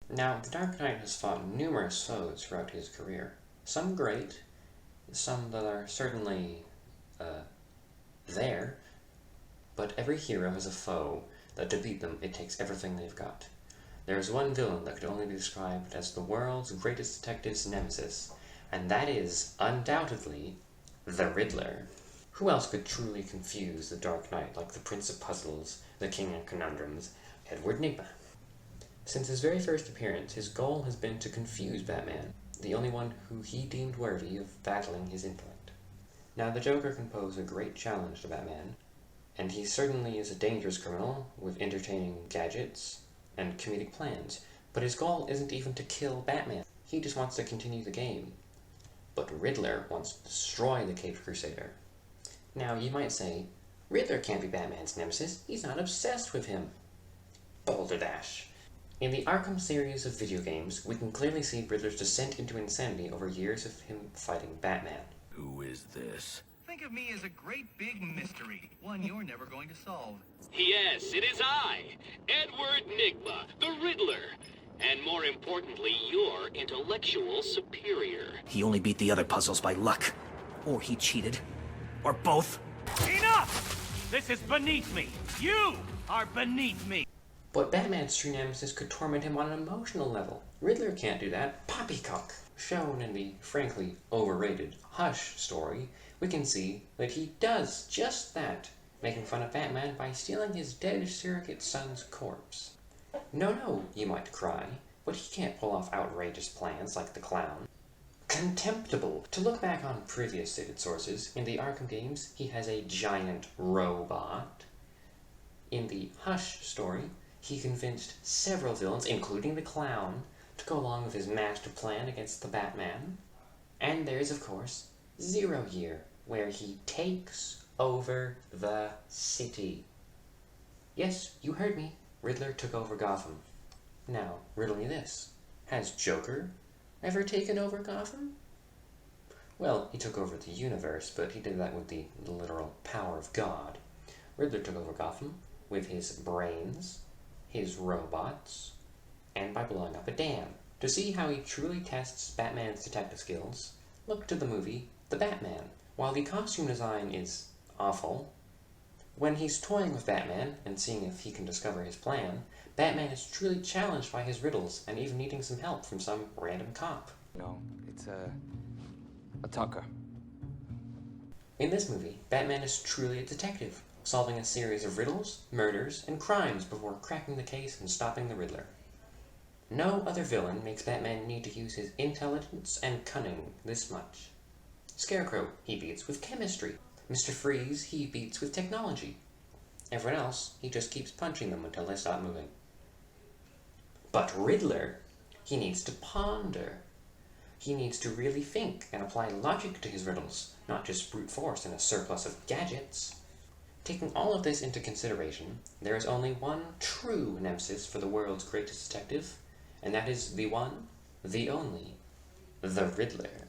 Now, the Dark Knight has fought numerous foes throughout his career. Some great, some that are certainly, there, but every hero has a foe that to beat them it takes everything they've got. There is one villain that could only be described as the world's greatest detective's nemesis, and that is, undoubtedly, the Riddler. Who else could truly confuse the Dark Knight like the Prince of Puzzles, the King of Conundrums, Edward Nigma? Since his very first appearance, his goal has been to confuse Batman, the only one who he deemed worthy of battling his intellect. Now, the Joker can pose a great challenge to Batman, and he certainly is a dangerous criminal with entertaining gadgets and comedic plans, but his goal isn't even to kill Batman. He just wants to continue the game. But Riddler wants to destroy the Caped Crusader. Now, you might say, Riddler can't be Batman's nemesis, he's not obsessed with him. Balderdash. In the Arkham series of video games, we can clearly see Riddler's descent into insanity over years of him fighting Batman. Who is this? Think of me as a great big mystery, one you're never going to solve. Yes, it is I, Edward Nigma, the Riddler. And more importantly, your intellectual superior. He only beat the other puzzles by luck. Or he cheated. Or both. Enough! This is beneath me. You are beneath me. But Batman's true nemesis could torment him on an emotional level. Riddler can't do that. Poppycock. Shown in the frankly overrated Hush story, we can see that he does just that, making fun of Batman by stealing his dead surrogate son's corpse. No, you might cry, but he can't pull off outrageous plans like the clown. Contemptible! To look back on previous stated sources, in the Arkham games, he has a giant robot. In the Hush story, he convinced several villains, including the clown, to go along with his master plan against the Batman. And there's, of course, Zero Year, where he takes over the city. Yes, you heard me. Riddler took over Gotham. Now, riddle me this. Has Joker ever taken over Gotham? Well, he took over the universe, but he did that with the literal power of God. Riddler took over Gotham with his brains, his robots, and by blowing up a dam. To see how he truly tests Batman's detective skills, look to the movie The Batman. While the costume design is awful, when he's toying with Batman and seeing if he can discover his plan, Batman is truly challenged by his riddles and even needing some help from some random cop. No, it's a Tucker. In this movie, Batman is truly a detective, solving a series of riddles, murders, and crimes before cracking the case and stopping the Riddler. No other villain makes Batman need to use his intelligence and cunning this much. Scarecrow, he beats with chemistry. Mr. Freeze, he beats with technology. Everyone else, he just keeps punching them until they stop moving. But Riddler, he needs to ponder. He needs to really think and apply logic to his riddles, not just brute force and a surplus of gadgets. Taking all of this into consideration, there is only one true nemesis for the world's greatest detective, and that is the one, the only, the Riddler.